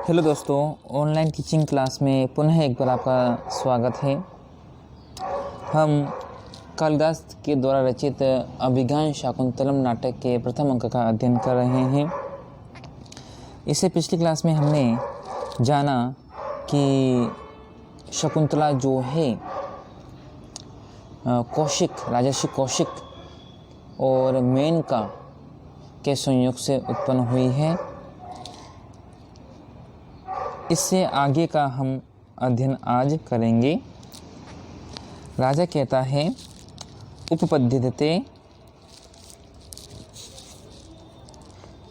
Hello दोस्तों, online teaching class में पुनः एक बार आपका स्वागत है। हम कालिदास के द्वारा रचित अभिज्ञान शाकुंतलम नाटक के प्रथम अंक का अध्ययन कर रहे हैं। इससे पिछली क्लास में हमने जाना कि शकुंतला जो है राजर्षि कौशिक और मेनका के संयोग से उत्पन्न हुई है। इससे आगे का हम अध्ययन आज करेंगे। राजा कहता है उपपद्यते,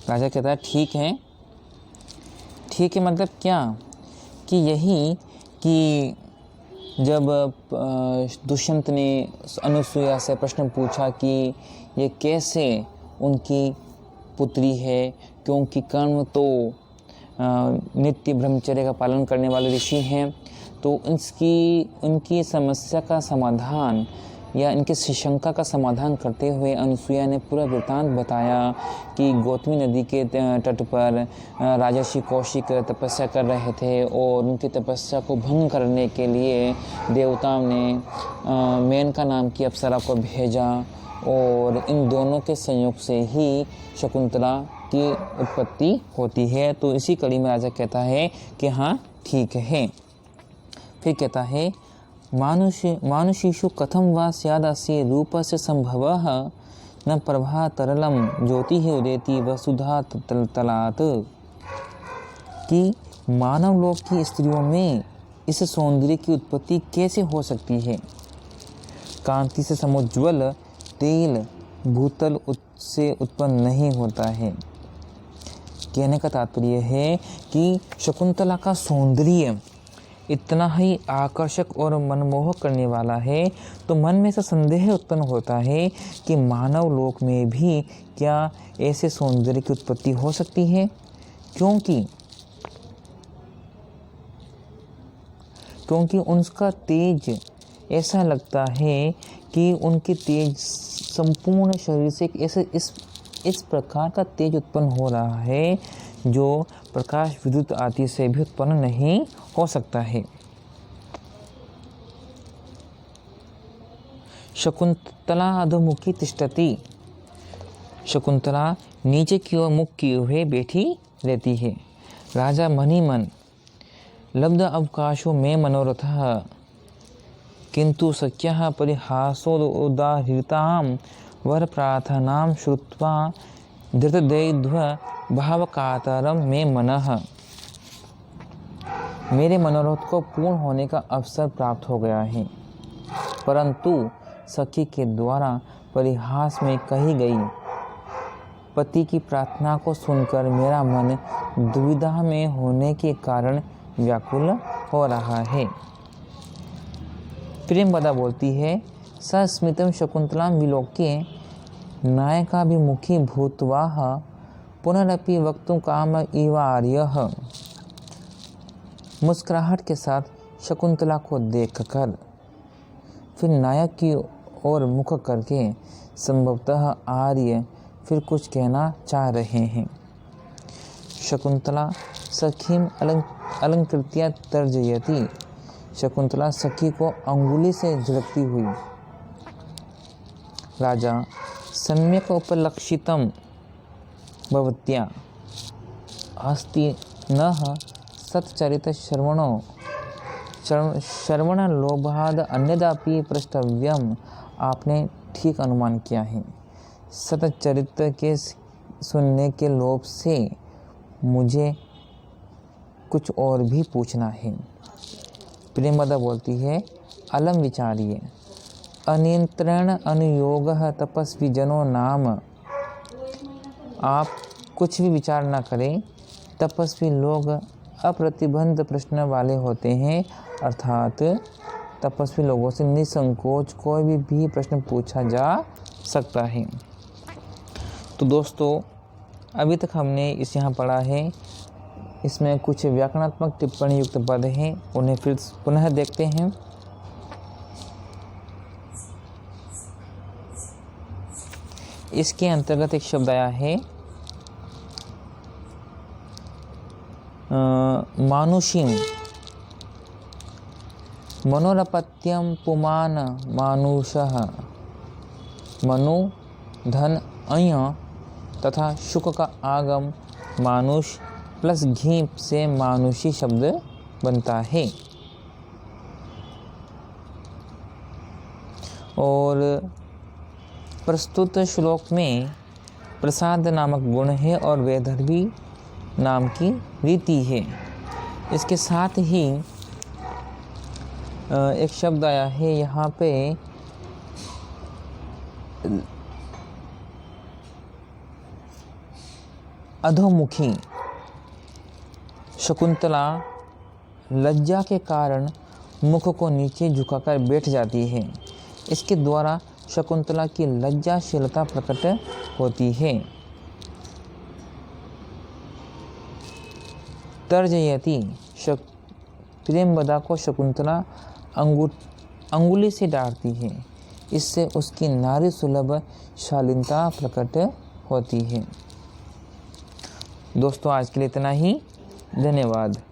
राजा कहता है ठीक है मतलब क्या कि यही कि जब दुष्यंत ने अनुसुईया से प्रश्न पूछा कि ये कैसे उनकी पुत्री है, क्योंकि कर्ण तो नित्य ब्रह्मचर्य का पालन करने वाले ऋषि हैं, तो उनकी समस्या का समाधान या इनके शंका का समाधान करते हुए अनुसुईया ने पूरा वृत्तांत बताया कि गौतमी नदी के तट पर राजर्षि कौशिक तपस्या कर रहे थे और उनकी तपस्या को भंग करने के लिए देवताओं ने मेनका नाम की अप्सरा को भेजा और इन दोनों के संयोग से ही शकुंतला की उत्पत्ति होती है। तो इसी कड़ी में राजा कहता है कि हाँ ठीक है। फिर कहता है मानुषीषु कथम वा स्यादस्य रूपस्य संभवः न प्रभा तरलम ज्योतिः उदेति वसुधा तलात्, कि मानव लोक की स्त्रियों में इस सौंदर्य की उत्पत्ति कैसे हो सकती है। कांति से समुज्ज्वल तेल भूतल से उत्पन्न नहीं होता है। कहने का तात्पर्य है कि शकुंतला का सौंदर्य इतना ही आकर्षक और मनमोहक करने वाला है, तो मन में ऐसा संदेह उत्पन्न होता है कि मानव लोक में भी क्या ऐसे सौंदर्य की उत्पत्ति हो सकती है, क्योंकि उनका तेज ऐसा लगता है कि उनके तेज संपूर्ण शरीर से इस प्रकार का तेज उत्पन्न हो रहा है जो प्रकाश विद्युत आदि से भी उत्पन्न नहीं हो सकता है। शकुंतला अधोमुखी तिष्ठति, शकुंतला नीचे की ओर मुख किए हुए बैठी रहती है। राजा मनी मन लब्ध अवकाशो में मनोरथः किंतु सख्यः परिहासोदाहृतां वर प्रार्थनां श्रुत्वा धृतदैध्व भावकातरम में मनः, मेरे मनोरथ को पूर्ण होने का अवसर प्राप्त हो गया है, परंतु सखी के द्वारा परिहास में कही गई पति की प्रार्थना को सुनकर मेरा मन दुविधा में होने के कारण व्याकुल हो रहा है। प्रेमवदा बोलती है सस्मितं शकुंतलां विलोक्य नायकाभिमुखी भूत्वा पुनरपि वक्तुं काम इवार्यः, मुस्कुराहट के साथ शकुंतला को देखकर फिर नायक की ओर मुख करके संभवतः आर्य फिर कुछ कहना चाह रहे हैं। शकुंतला सखीम अलंकृत्या तर्जयति, शकुंतला सखी को अंगुली से झिड़कती हुई। राजा सम्यक उपलक्षितम भवत्या अस्ति नः सच्चरित श्रवण लोभाद अन्यदापि पृष्ठव्यम, आपने ठीक अनुमान किया है। सतचरित्र के सुनने के लोभ से मुझे कुछ और भी पूछना है। प्रेमवदा बोलती है अलम विचारिए अनियंत्रण अनुयोगः तपस्वी जनो नाम, आप कुछ भी विचार ना करें, तपस्वी लोग अप्रतिबंध प्रश्न वाले होते हैं, अर्थात तपस्वी लोगों से निसंकोच कोई भी प्रश्न पूछा जा सकता है। तो दोस्तों अभी तक हमने यहाँ पढ़ा है, इसमें कुछ व्याकरणात्मक टिप्पणी युक्त पद हैं, उन्हें फिर पुनः देखते हैं। इसके अंतर्गत एक शब्द आया है मानुषीं मनोरपत्यं पुमान मानुषः। मनु धन अय तथा शुक का आगम मानुष प्लस घी से मानुषी शब्द बनता है। और प्रस्तुत श्लोक में प्रसाद नामक गुण है और वैदर्भी नाम की रीति है। इसके साथ ही एक शब्द आया है यहाँ पे अधोमुखी। शकुंतला लज्जा के कारण मुख को नीचे झुकाकर बैठ जाती है। इसके द्वारा शकुंतला की लज्जाशीलता प्रकट होती है। तर्जयति, प्रेमवदा को शकुंतला अंगुली से डांटती है। इससे उसकी नारी सुलभ शालीनता प्रकट होती है। दोस्तों आज के लिए इतना ही। धन्यवाद।